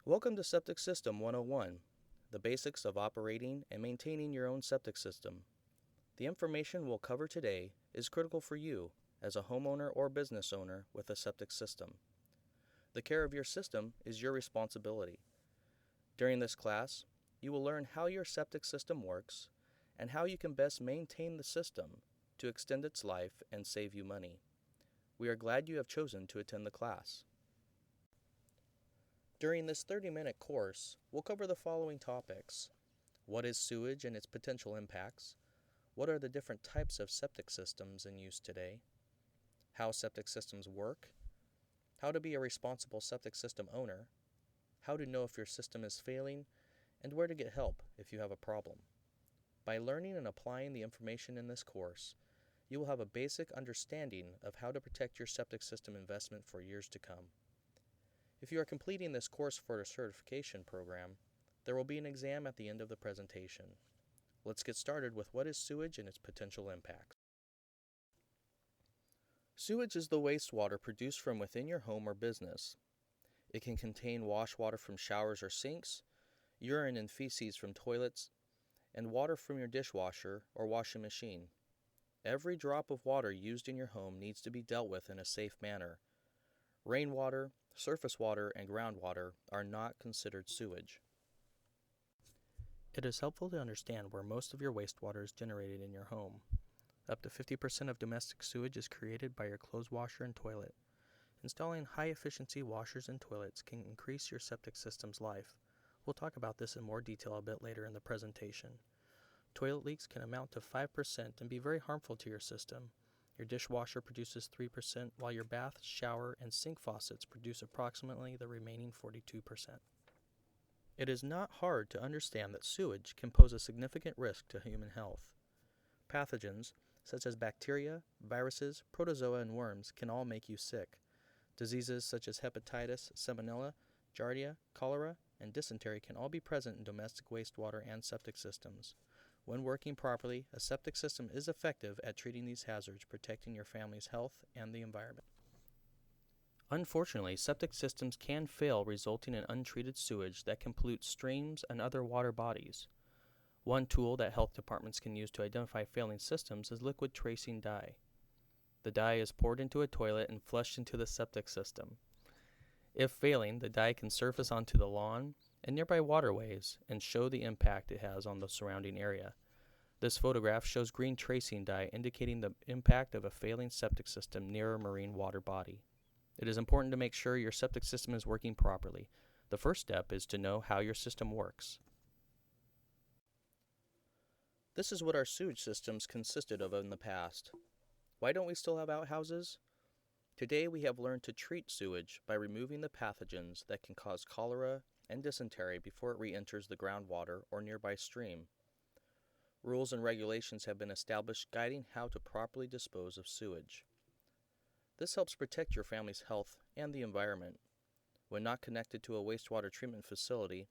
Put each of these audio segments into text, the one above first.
Welcome to Septic System 101, the basics of operating and maintaining your own septic system. The information we'll cover today is critical for you as a homeowner or business owner with a septic system. The care of your system is your responsibility. During this class, you will learn how your septic system works and how you can best maintain the system to extend its life and save you money. We are glad you have chosen to attend the class. During this 30-minute course, we'll cover the following topics. What is sewage and its potential impacts? What are the different types of septic systems in use today? How septic systems work? How to be a responsible septic system owner? How to know if your system is failing? And where to get help if you have a problem. By learning and applying the information in this course, you will have a basic understanding of how to protect your septic system investment for years to come. If you are completing this course for a certification program, there will be an exam at the end of the presentation. Let's get started with what is sewage and its potential impacts. Sewage is the wastewater produced from within your home or business. It can contain wash water from showers or sinks, urine and feces from toilets, and water from your dishwasher or washing machine. Every drop of water used in your home needs to be dealt with in a safe manner. Rainwater, surface water, and groundwater are not considered sewage. It is helpful to understand where most of your wastewater is generated in your home. Up to 50% of domestic sewage is created by your clothes washer and toilet. Installing high-efficiency washers and toilets can increase your septic system's life. We'll talk about this in more detail a bit later in the presentation. Toilet leaks can amount to 5% and be very harmful to your system. Your dishwasher produces 3%, while your bath, shower, and sink faucets produce approximately the remaining 42%. It is not hard to understand that sewage can pose a significant risk to human health. Pathogens, such as bacteria, viruses, protozoa, and worms, can all make you sick. Diseases such as hepatitis, salmonella, giardia, cholera, and dysentery can all be present in domestic wastewater and septic systems. When working properly, a septic system is effective at treating these hazards, protecting your family's health and the environment. Unfortunately, septic systems can fail, resulting in untreated sewage that can pollute streams and other water bodies. One tool that health departments can use to identify failing systems is liquid tracing dye. The dye is poured into a toilet and flushed into the septic system. If failing, the dye can surface onto the lawn and nearby waterways and show the impact it has on the surrounding area. This photograph shows green tracing dye indicating the impact of a failing septic system near a marine water body. It is important to make sure your septic system is working properly. The first step is to know how your system works. This is what our sewage systems consisted of in the past. Why don't we still have outhouses? Today we have learned to treat sewage by removing the pathogens that can cause cholera and dysentery before it re-enters the groundwater or nearby stream. Rules and regulations have been established guiding how to properly dispose of sewage. This helps protect your family's health and the environment. When not connected to a wastewater treatment facility,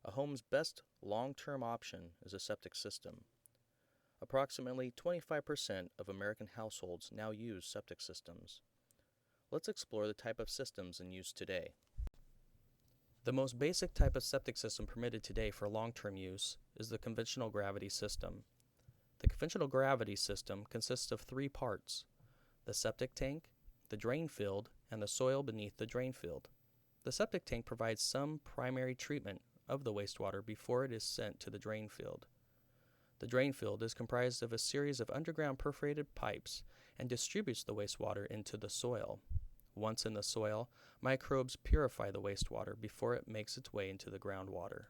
a home's best long-term option is a septic system. Approximately 25% of American households now use septic systems. Let's explore the type of systems in use today. The most basic type of septic system permitted today for long-term use is the conventional gravity system. The conventional gravity system consists of three parts: the septic tank, the drain field, and the soil beneath the drain field. The septic tank provides some primary treatment of the wastewater before it is sent to the drain field. The drain field is comprised of a series of underground perforated pipes and distributes the wastewater into the soil. Once in the soil, microbes purify the wastewater before it makes its way into the groundwater.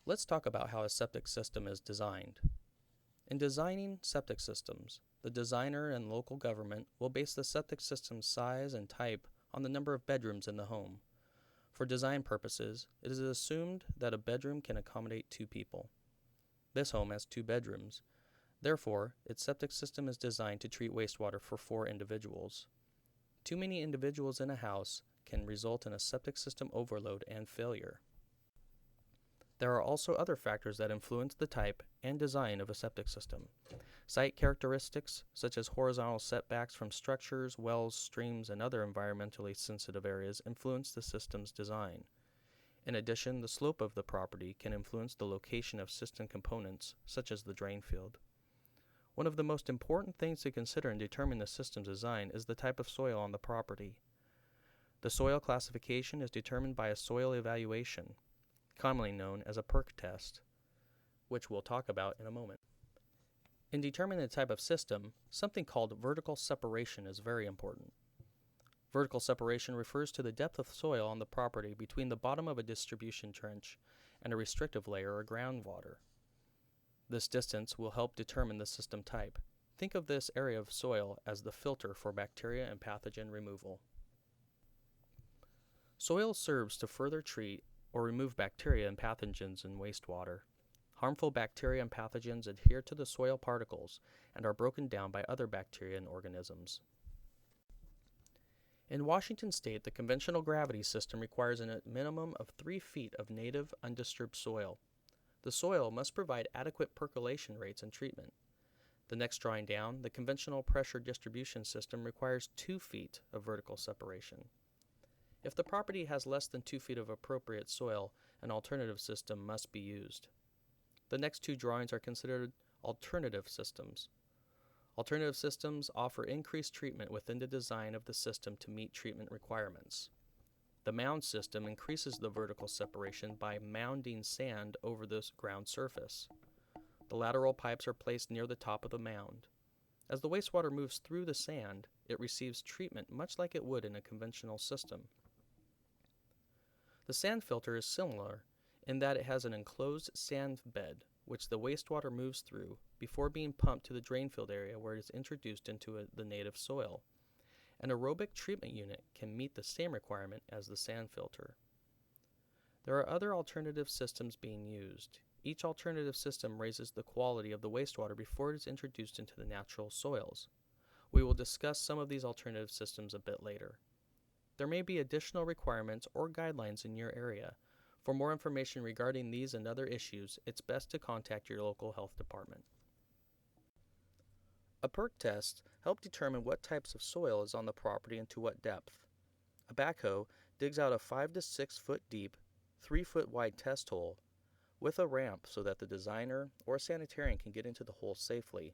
Let's talk about how a septic system is designed. In designing septic systems, the designer and local government will base the septic system's size and type on the number of bedrooms in the home. For design purposes, it is assumed that a bedroom can accommodate 2 people. This home has 2 bedrooms. Therefore, its septic system is designed to treat wastewater for 4 individuals. Too many individuals in a house can result in a septic system overload and failure. There are also other factors that influence the type and design of a septic system. Site characteristics, such as horizontal setbacks from structures, wells, streams, and other environmentally sensitive areas, influence the system's design. In addition, the slope of the property can influence the location of system components, such as the drain field. One of the most important things to consider in determining the system's design is the type of soil on the property. The soil classification is determined by a soil evaluation, commonly known as a perk test, which we'll talk about in a moment. In determining the type of system, something called vertical separation is very important. Vertical separation refers to the depth of soil on the property between the bottom of a distribution trench and a restrictive layer or groundwater. This distance will help determine the system type. Think of this area of soil as the filter for bacteria and pathogen removal. Soil serves to further treat or remove bacteria and pathogens in wastewater. Harmful bacteria and pathogens adhere to the soil particles and are broken down by other bacteria and organisms. In Washington State, the conventional gravity system requires a minimum of 3 feet of native undisturbed soil. The soil must provide adequate percolation rates and treatment. The next drawing down, the conventional pressure distribution system requires 2 feet of vertical separation. If the property has less than 2 feet of appropriate soil, an alternative system must be used. The next 2 drawings are considered alternative systems. Alternative systems offer increased treatment within the design of the system to meet treatment requirements. The mound system increases the vertical separation by mounding sand over the ground surface. The lateral pipes are placed near the top of the mound. As the wastewater moves through the sand, it receives treatment much like it would in a conventional system. The sand filter is similar in that it has an enclosed sand bed which the wastewater moves through before being pumped to the drain field area where it is introduced into the native soil. An aerobic treatment unit can meet the same requirement as the sand filter. There are other alternative systems being used. Each alternative system raises the quality of the wastewater before it is introduced into the natural soils. We will discuss some of these alternative systems a bit later. There may be additional requirements or guidelines in your area. For more information regarding these and other issues, it's best to contact your local health department. A perk test helps determine what types of soil is on the property and to what depth. A backhoe digs out a 5 to 6 foot deep, 3 foot wide test hole with a ramp so that the designer or a sanitarian can get into the hole safely.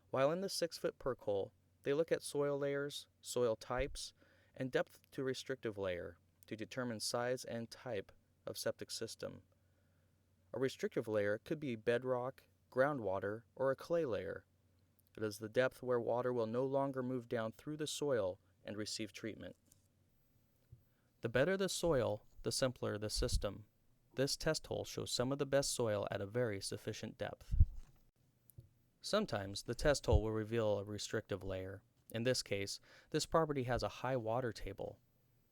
While in the 6 foot perk hole, they look at soil layers, soil types, and depth to restrictive layer to determine size and type of septic system. A restrictive layer could be bedrock, groundwater, or a clay layer. It is the depth where water will no longer move down through the soil and receive treatment. The better the soil, the simpler the system. This test hole shows some of the best soil at a very sufficient depth. Sometimes the test hole will reveal a restrictive layer. In this case, this property has a high water table.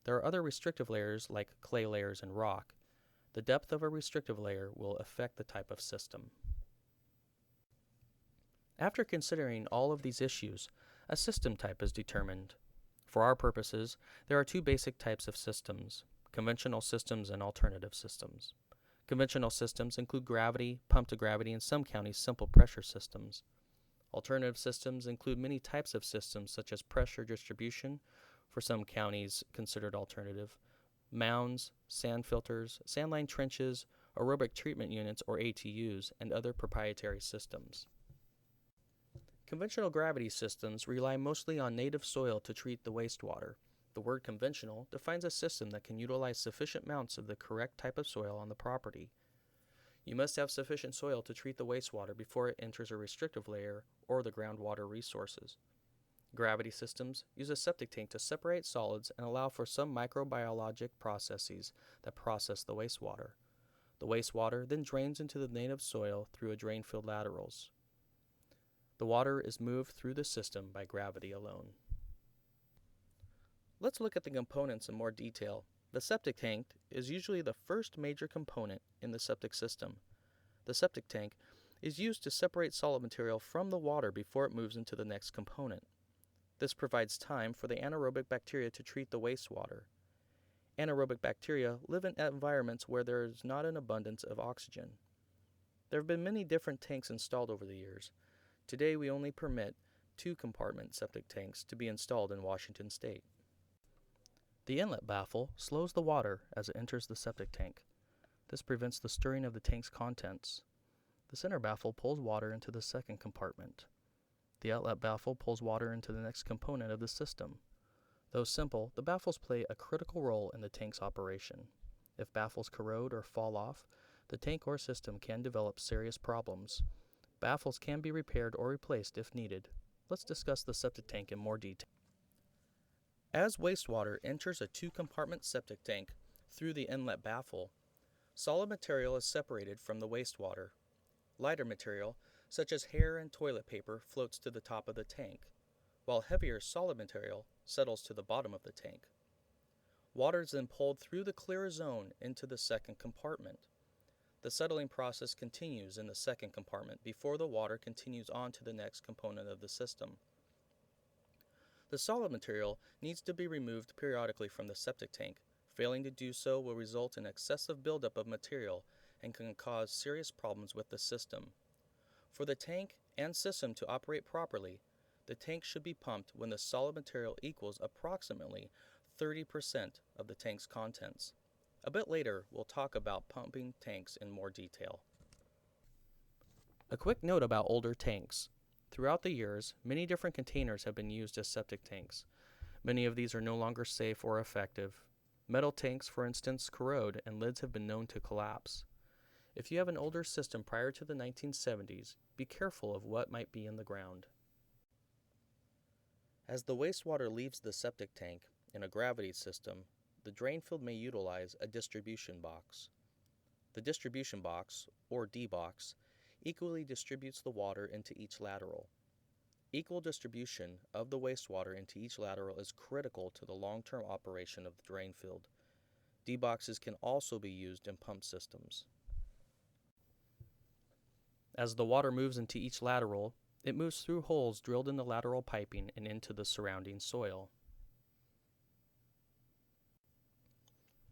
There are other restrictive layers like clay layers and rock. The depth of a restrictive layer will affect the type of system. After considering all of these issues, a system type is determined. For our purposes, there are 2 basic types of systems: conventional systems and alternative systems. Conventional systems include gravity, pump to gravity, and some counties simple pressure systems. Alternative systems include many types of systems such as pressure distribution, for some counties considered alternative, mounds, sand filters, sand line trenches, aerobic treatment units or ATUs, and other proprietary systems. Conventional gravity systems rely mostly on native soil to treat the wastewater. The word conventional defines a system that can utilize sufficient amounts of the correct type of soil on the property. You must have sufficient soil to treat the wastewater before it enters a restrictive layer or the groundwater resources. Gravity systems use a septic tank to separate solids and allow for some microbiologic processes that process the wastewater. The wastewater then drains into the native soil through a drain field laterals. The water is moved through the system by gravity alone. Let's look at the components in more detail. The septic tank is usually the first major component in the septic system. The septic tank is used to separate solid material from the water before it moves into the next component. This provides time for the anaerobic bacteria to treat the wastewater. Anaerobic bacteria live in environments where there is not an abundance of oxygen. There have been many different tanks installed over the years. Today we only permit 2-compartment septic tanks to be installed in Washington state. The inlet baffle slows the water as it enters the septic tank. This prevents the stirring of the tank's contents. The center baffle pulls water into the second compartment. The outlet baffle pulls water into the next component of the system. Though simple, the baffles play a critical role in the tank's operation. If baffles corrode or fall off, the tank or system can develop serious problems. Baffles can be repaired or replaced if needed. Let's discuss the septic tank in more detail. As wastewater enters a 2-compartment septic tank through the inlet baffle, solid material is separated from the wastewater. Lighter material, such as hair and toilet paper, floats to the top of the tank, while heavier solid material settles to the bottom of the tank. Water is then pulled through the clear zone into the second compartment. The settling process continues in the second compartment before the water continues on to the next component of the system. The solid material needs to be removed periodically from the septic tank. Failing to do so will result in excessive buildup of material and can cause serious problems with the system. For the tank and system to operate properly, the tank should be pumped when the solid material equals approximately 30% of the tank's contents. A bit later, we'll talk about pumping tanks in more detail. A quick note about older tanks. Throughout the years, many different containers have been used as septic tanks. Many of these are no longer safe or effective. Metal tanks, for instance, corrode and lids have been known to collapse. If you have an older system prior to the 1970s, be careful of what might be in the ground. As the wastewater leaves the septic tank in a gravity system, the drain field may utilize a distribution box. The distribution box, or D-box, equally distributes the water into each lateral. Equal distribution of the wastewater into each lateral is critical to the long-term operation of the drain field. D-boxes can also be used in pump systems. As the water moves into each lateral, it moves through holes drilled in the lateral piping and into the surrounding soil.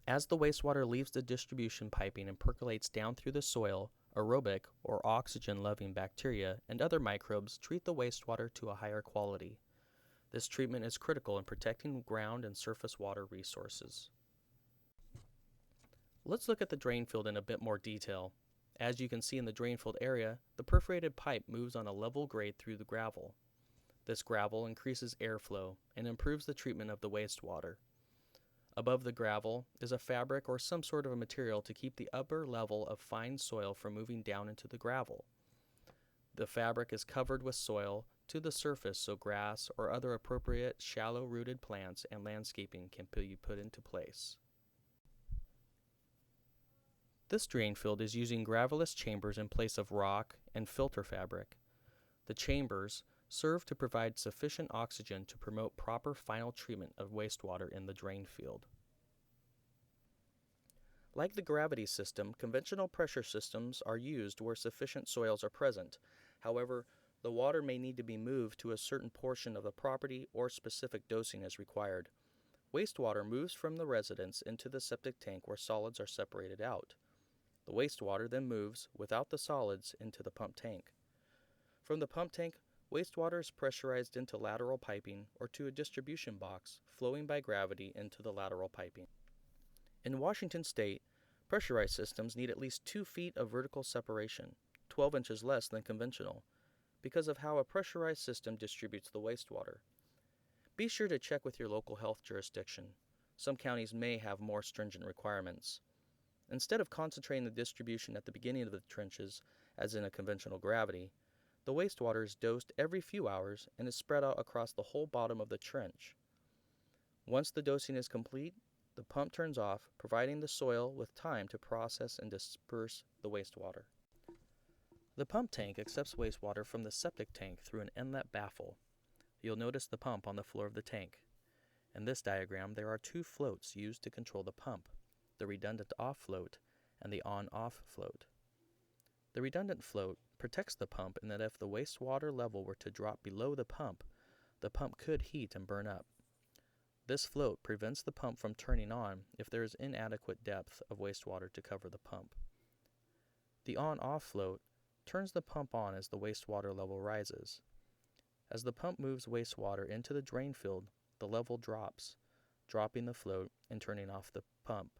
As the wastewater leaves the distribution piping and percolates down through the soil, aerobic or oxygen-loving bacteria and other microbes treat the wastewater to a higher quality. This treatment is critical in protecting ground and surface water resources. Let's look at the drain field in a bit more detail. As you can see in the drain field area, the perforated pipe moves on a level grade through the gravel. This gravel increases airflow and improves the treatment of the wastewater. Above the gravel is a fabric or some sort of a material to keep the upper level of fine soil from moving down into the gravel. The fabric is covered with soil to the surface so grass or other appropriate shallow-rooted plants and landscaping can be put into place. This drain field is using gravelless chambers in place of rock and filter fabric. The chambers serve to provide sufficient oxygen to promote proper final treatment of wastewater in the drain field. Like the gravity system, conventional pressure systems are used where sufficient soils are present. However, the water may need to be moved to a certain portion of the property or specific dosing is required. Wastewater moves from the residence into the septic tank where solids are separated out. The wastewater then moves, without the solids, into the pump tank. From the pump tank, wastewater is pressurized into lateral piping or to a distribution box, flowing by gravity into the lateral piping. In Washington state, pressurized systems need at least 2 feet of vertical separation, 12 inches less than conventional, because of how a pressurized system distributes the wastewater. Be sure to check with your local health jurisdiction. Some counties may have more stringent requirements. Instead of concentrating the distribution at the beginning of the trenches, as in a conventional gravity, the wastewater is dosed every few hours and is spread out across the whole bottom of the trench. Once the dosing is complete, the pump turns off, providing the soil with time to process and disperse the wastewater. The pump tank accepts wastewater from the septic tank through an inlet baffle. You'll notice the pump on the floor of the tank. In this diagram, there are 2 floats used to control the pump, the redundant off float and the on-off float. The redundant float protects the pump in that if the wastewater level were to drop below the pump could heat and burn up. This float prevents the pump from turning on if there is inadequate depth of wastewater to cover the pump. The on-off float turns the pump on as the wastewater level rises. As the pump moves wastewater into the drain field, the level drops, dropping the float and turning off the pump.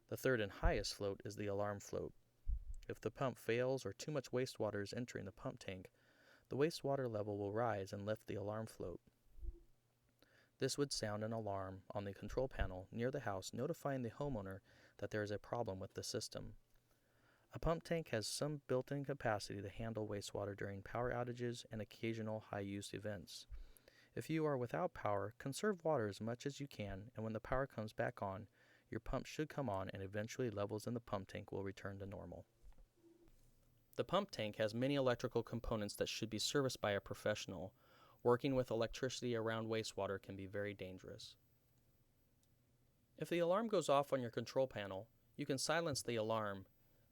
The third and highest float is the alarm float. If the pump fails or too much wastewater is entering the pump tank, the wastewater level will rise and lift the alarm float. This would sound an alarm on the control panel near the house, notifying the homeowner that there is a problem with the system. A pump tank has some built-in capacity to handle wastewater during power outages and occasional high-use events. If you are without power, conserve water as much as you can, and when the power comes back on, your pump should come on and eventually levels in the pump tank will return to normal. The pump tank has many electrical components that should be serviced by a professional. Working with electricity around wastewater can be very dangerous. If the alarm goes off on your control panel, you can silence the alarm,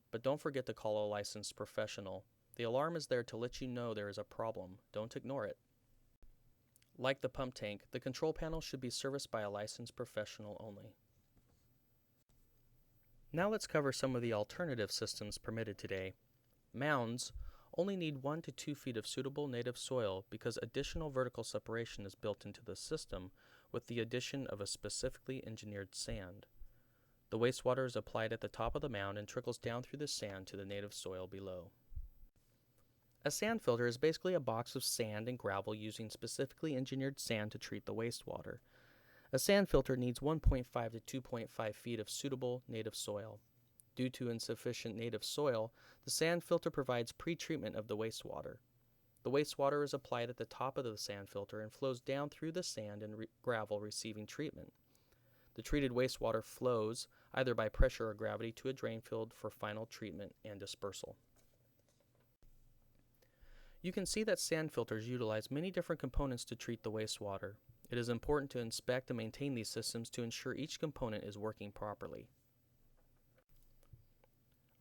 but don't forget to call a licensed professional. The alarm is there to let you know there is a problem. Don't ignore it. Like the pump tank, the control panel should be serviced by a licensed professional only. Now let's cover some of the alternative systems permitted today. Mounds only need 1 to 2 feet of suitable native soil because additional vertical separation is built into the system with the addition of a specifically engineered sand. The wastewater is applied at the top of the mound and trickles down through the sand to the native soil below. A sand filter is basically a box of sand and gravel using specifically engineered sand to treat the wastewater. A sand filter needs 1.5 to 2.5 feet of suitable native soil. Due to insufficient native soil, the sand filter provides pre-treatment of the wastewater. The wastewater is applied at the top of the sand filter and flows down through the sand and gravel receiving treatment. The treated wastewater flows either by pressure or gravity to a drain field for final treatment and dispersal. You can see that sand filters utilize many different components to treat the wastewater. It is important to inspect and maintain these systems to ensure each component is working properly.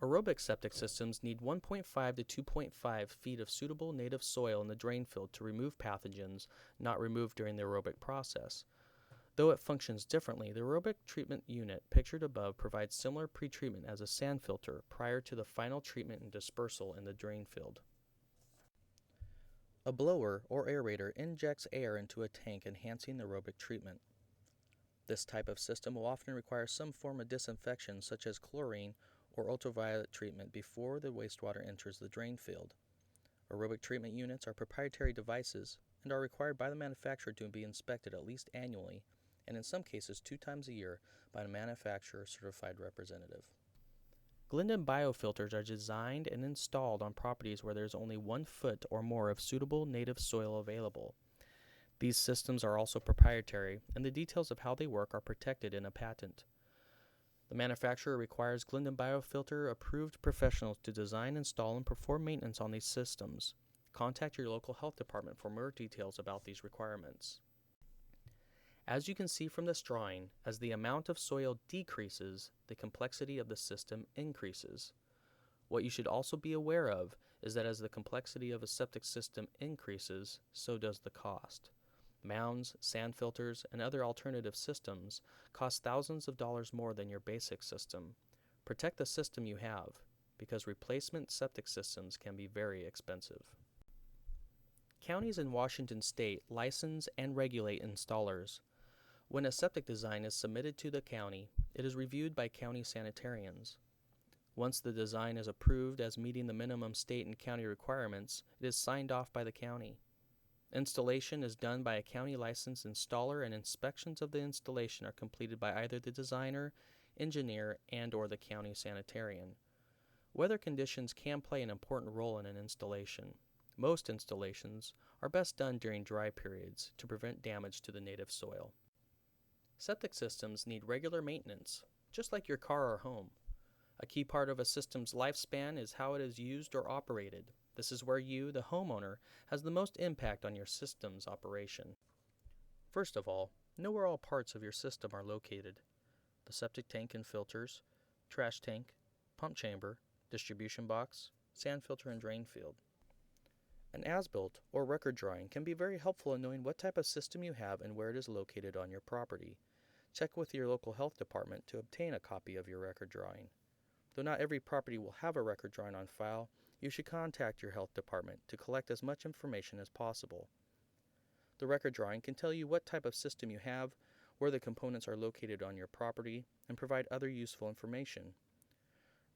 Aerobic septic systems need 1.5 to 2.5 feet of suitable native soil in the drain field to remove pathogens not removed during the aerobic process. Though it functions differently, the aerobic treatment unit pictured above provides similar pre-treatment as a sand filter prior to the final treatment and dispersal in the drain field. A blower or aerator injects air into a tank, enhancing the aerobic treatment. This type of system will often require some form of disinfection such as chlorine or ultraviolet treatment before the wastewater enters the drain field. Aerobic treatment units are proprietary devices and are required by the manufacturer to be inspected at least annually, and in some cases 2 times a year by a manufacturer-certified representative. Glenden biofilters are designed and installed on properties where there is only 1 foot or more of suitable native soil available. These systems are also proprietary, and the details of how they work are protected in a patent. The manufacturer requires Glenden biofilter approved professionals to design, install, and perform maintenance on these systems. Contact your local health department for more details about these requirements. As you can see from this drawing, as the amount of soil decreases, the complexity of the system increases. What you should also be aware of is that as the complexity of a septic system increases, so does the cost. Mounds, sand filters, and other alternative systems cost thousands of dollars more than your basic system. Protect the system you have, because replacement septic systems can be very expensive. Counties in Washington state license and regulate installers. When a septic design is submitted to the county, it is reviewed by county sanitarians. Once the design is approved as meeting the minimum state and county requirements, it is signed off by the county. Installation is done by a county licensed installer, and inspections of the installation are completed by either the designer, engineer, and/or the county sanitarian. Weather conditions can play an important role in an installation. Most installations are best done during dry periods to prevent damage to the native soil. Septic systems need regular maintenance, just like your car or home. A key part of a system's lifespan is how it is used or operated. This is where you, the homeowner, has the most impact on your system's operation. First of all, know where all parts of your system are located: the septic tank and filters, trash tank, pump chamber, distribution box, sand filter, and drain field. An as-built or record drawing can be very helpful in knowing what type of system you have and where it is located on your property. Check with your local health department to obtain a copy of your record drawing. Though not every property will have a record drawing on file, you should contact your health department to collect as much information as possible. The record drawing can tell you what type of system you have, where the components are located on your property, and provide other useful information.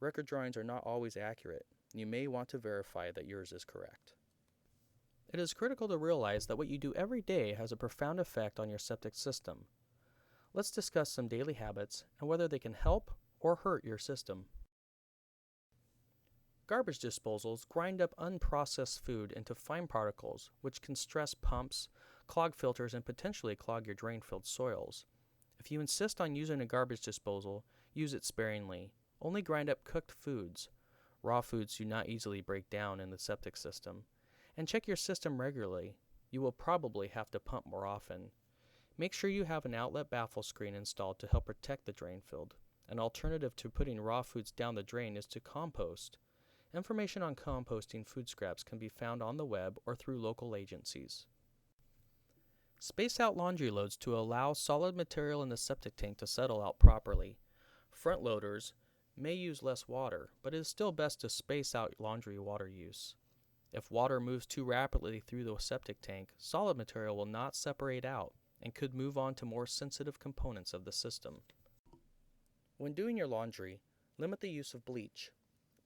Record drawings are not always accurate. You may want to verify that yours is correct. It is critical to realize that what you do every day has a profound effect on your septic system. Let's discuss some daily habits and whether they can help or hurt your system. Garbage disposals grind up unprocessed food into fine particles, which can stress pumps, clog filters, and potentially clog your drain-filled soils. If you insist on using a garbage disposal, use it sparingly. Only grind up cooked foods. Raw foods do not easily break down in the septic system. And check your system regularly. You will probably have to pump more often. Make sure you have an outlet baffle screen installed to help protect the drain field. An alternative to putting raw foods down the drain is to compost. Information on composting food scraps can be found on the web or through local agencies. Space out laundry loads to allow solid material in the septic tank to settle out properly. Front loaders may use less water, but it is still best to space out laundry water use. If water moves too rapidly through the septic tank, solid material will not separate out and could move on to more sensitive components of the system. When doing your laundry, limit the use of bleach.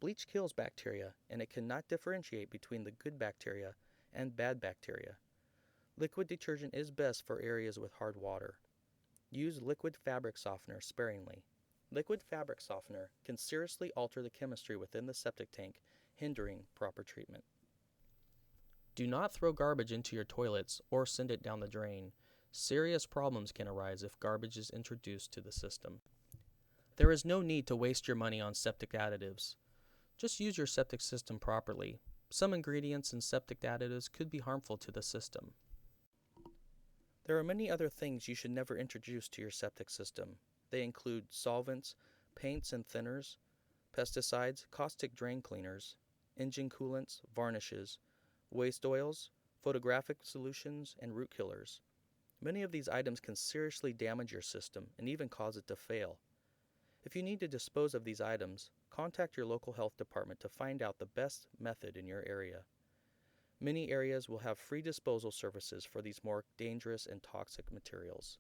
Bleach kills bacteria, and it cannot differentiate between the good bacteria and bad bacteria. Liquid detergent is best for areas with hard water. Use liquid fabric softener sparingly. Liquid fabric softener can seriously alter the chemistry within the septic tank, hindering proper treatment. Do not throw garbage into your toilets or send it down the drain. Serious problems can arise if garbage is introduced to the system. There is no need to waste your money on septic additives. Just use your septic system properly. Some ingredients in septic additives could be harmful to the system. There are many other things you should never introduce to your septic system. They include solvents, paints and thinners, pesticides, caustic drain cleaners, engine coolants, varnishes, waste oils, photographic solutions, and root killers. Many of these items can seriously damage your system and even cause it to fail. If you need to dispose of these items, contact your local health department to find out the best method in your area. Many areas will have free disposal services for these more dangerous and toxic materials.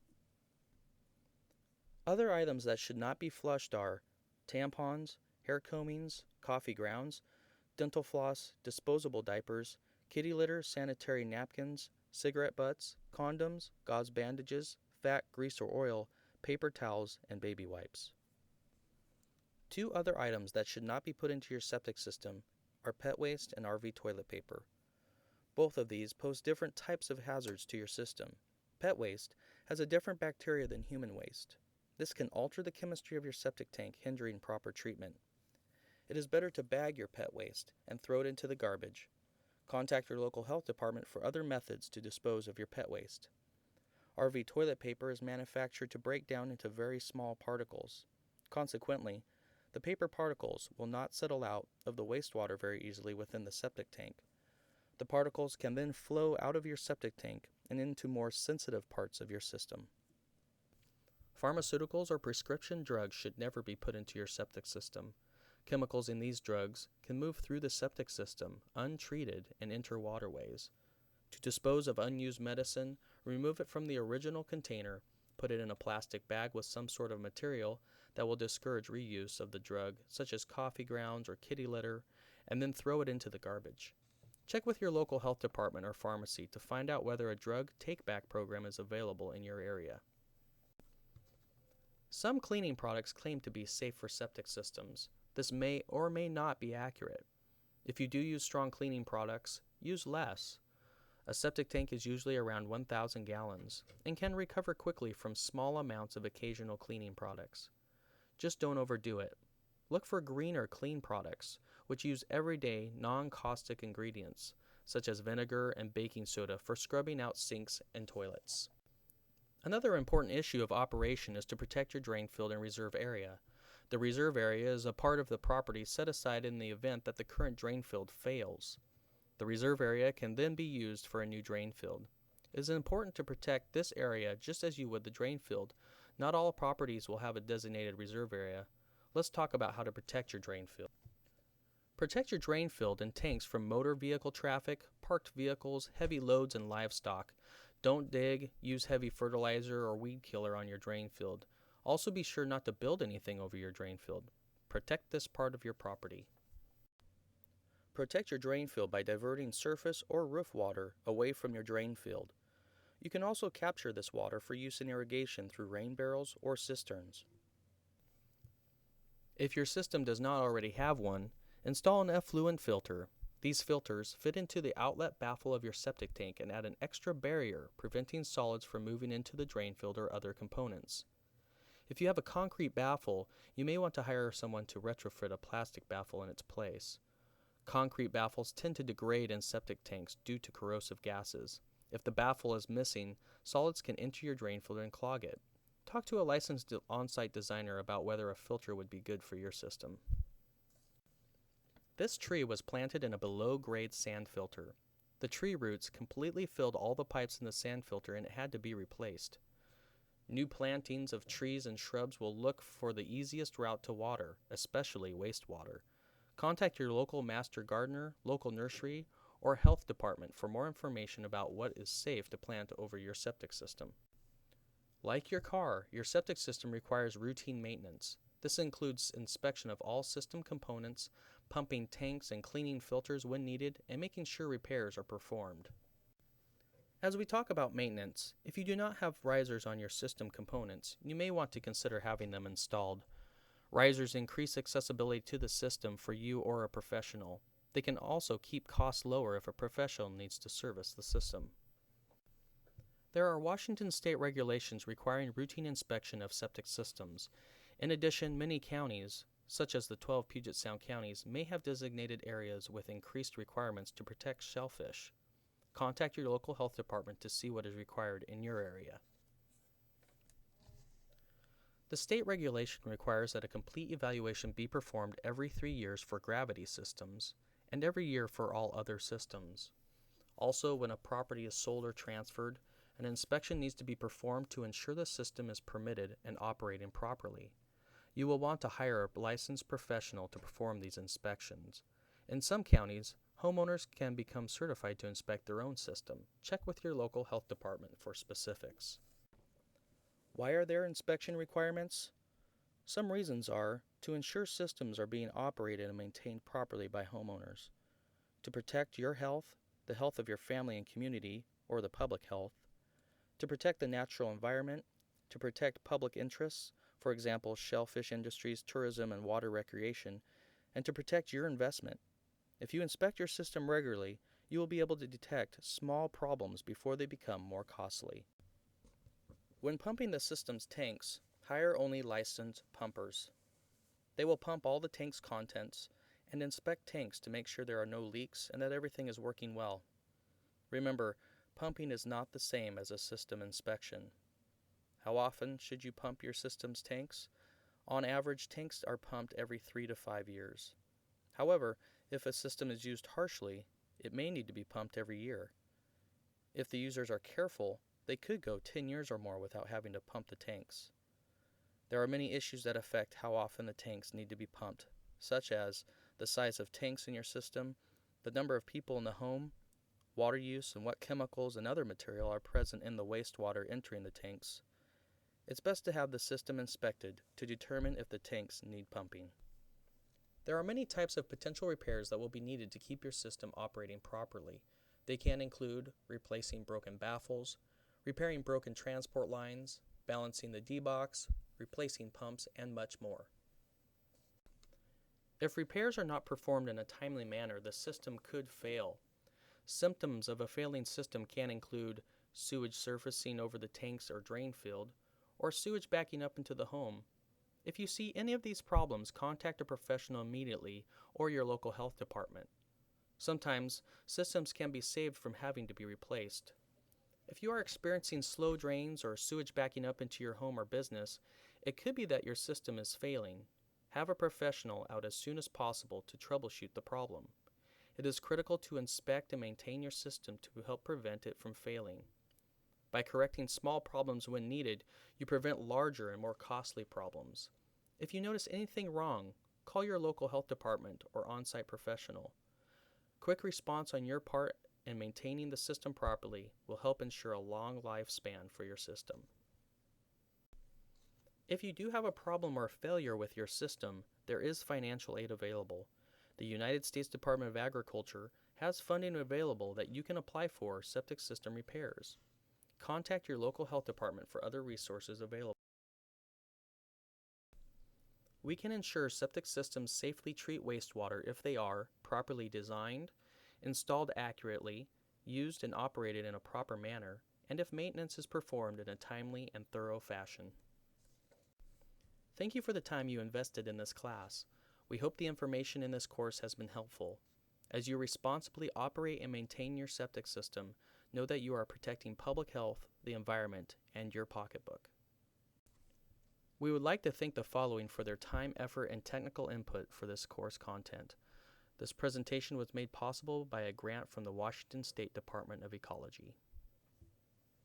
Other items that should not be flushed are tampons, hair combings, coffee grounds, dental floss, disposable diapers, kitty litter, sanitary napkins, cigarette butts, condoms, gauze bandages, fat, grease or oil, paper towels, and baby wipes. Two other items that should not be put into your septic system are pet waste and RV toilet paper. Both of these pose different types of hazards to your system. Pet waste has a different bacteria than human waste. This can alter the chemistry of your septic tank, hindering proper treatment. It is better to bag your pet waste and throw it into the garbage. Contact your local health department for other methods to dispose of your pet waste. RV toilet paper is manufactured to break down into very small particles. Consequently, the paper particles will not settle out of the wastewater very easily within the septic tank. The particles can then flow out of your septic tank and into more sensitive parts of your system. Pharmaceuticals or prescription drugs should never be put into your septic system. Chemicals in these drugs can move through the septic system untreated and enter waterways. To dispose of unused medicine, remove it from the original container, put it in a plastic bag with some sort of material that will discourage reuse of the drug, such as coffee grounds or kitty litter, and then throw it into the garbage. Check with your local health department or pharmacy to find out whether a drug take-back program is available in your area. Some cleaning products claim to be safe for septic systems. This may or may not be accurate. If you do use strong cleaning products, use less. A septic tank is usually around 1,000 gallons and can recover quickly from small amounts of occasional cleaning products. Just don't overdo it. Look for green or clean products, which use everyday, non-caustic ingredients, such as vinegar and baking soda for scrubbing out sinks and toilets. Another important issue of operation is to protect your drain field and reserve area. The reserve area is a part of the property set aside in the event that the current drain field fails. The reserve area can then be used for a new drain field. It is important to protect this area just as you would the drain field. Not all properties will have a designated reserve area. Let's talk about how to protect your drain field. Protect your drain field and tanks from motor vehicle traffic, parked vehicles, heavy loads, and livestock. Don't dig, use heavy fertilizer or weed killer on your drain field. Also be sure not to build anything over your drain field. Protect this part of your property. Protect your drain field by diverting surface or roof water away from your drain field. You can also capture this water for use in irrigation through rain barrels or cisterns. If your system does not already have one, install an effluent filter. These filters fit into the outlet baffle of your septic tank and add an extra barrier, preventing solids from moving into the drain field or other components. If you have a concrete baffle, you may want to hire someone to retrofit a plastic baffle in its place. Concrete baffles tend to degrade in septic tanks due to corrosive gases. If the baffle is missing, solids can enter your drain field and clog it. Talk to a licensed on-site designer about whether a filter would be good for your system. This tree was planted in a below-grade sand filter. The tree roots completely filled all the pipes in the sand filter and it had to be replaced. New plantings of trees and shrubs will look for the easiest route to water, especially wastewater. Contact your local master gardener, local nursery, or health department for more information about what is safe to plant over your septic system. Like your car, your septic system requires routine maintenance. This includes inspection of all system components, pumping tanks and cleaning filters when needed, and making sure repairs are performed. As we talk about maintenance, if you do not have risers on your system components, you may want to consider having them installed. Risers increase accessibility to the system for you or a professional. They can also keep costs lower if a professional needs to service the system. There are Washington state regulations requiring routine inspection of septic systems. In addition, many counties, such as the 12 Puget Sound counties, may have designated areas with increased requirements to protect shellfish. Contact your local health department to see what is required in your area. The state regulation requires that a complete evaluation be performed every 3 years for gravity systems and every year for all other systems. Also, when a property is sold or transferred, an inspection needs to be performed to ensure the system is permitted and operating properly. You will want to hire a licensed professional to perform these inspections. In some counties, homeowners can become certified to inspect their own system. Check with your local health department for specifics. Why are there inspection requirements? Some reasons are to ensure systems are being operated and maintained properly by homeowners, to protect your health, the health of your family and community, or the public health, to protect the natural environment, to protect public interests, for example, shellfish industries, tourism, and water recreation, and to protect your investment. If you inspect your system regularly, you will be able to detect small problems before they become more costly. When pumping the system's tanks, hire only licensed pumpers. They will pump all the tank's contents and inspect tanks to make sure there are no leaks and that everything is working well. Remember, pumping is not the same as a system inspection. How often should you pump your system's tanks? On average, tanks are pumped every 3 to 5 years. However, if a system is used harshly, it may need to be pumped every year. If the users are careful, they could go 10 years or more without having to pump the tanks. There are many issues that affect how often the tanks need to be pumped, such as the size of tanks in your system, the number of people in the home, water use, and what chemicals and other material are present in the wastewater entering the tanks. It's best to have the system inspected to determine if the tanks need pumping. There are many types of potential repairs that will be needed to keep your system operating properly. They can include replacing broken baffles, repairing broken transport lines, balancing the D-box, replacing pumps, and much more. If repairs are not performed in a timely manner, the system could fail. Symptoms of a failing system can include sewage surfacing over the tanks or drain field, or sewage backing up into the home. If you see any of these problems, contact a professional immediately or your local health department. Sometimes, systems can be saved from having to be replaced. If you are experiencing slow drains or sewage backing up into your home or business, it could be that your system is failing. Have a professional out as soon as possible to troubleshoot the problem. It is critical to inspect and maintain your system to help prevent it from failing. By correcting small problems when needed, you prevent larger and more costly problems. If you notice anything wrong, call your local health department or on-site professional. Quick response on your part and maintaining the system properly will help ensure a long lifespan for your system. If you do have a problem or a failure with your system, there is financial aid available. The United States Department of Agriculture has funding available that you can apply for septic system repairs. Contact your local health department for other resources available. We can ensure septic systems safely treat wastewater if they are properly designed, installed accurately, used and operated in a proper manner, and if maintenance is performed in a timely and thorough fashion. Thank you for the time you invested in this class. We hope the information in this course has been helpful. As you responsibly operate and maintain your septic system, know that you are protecting public health, the environment, and your pocketbook. We would like to thank the following for their time, effort, and technical input for this course content. This presentation was made possible by a grant from the Washington State Department of Ecology.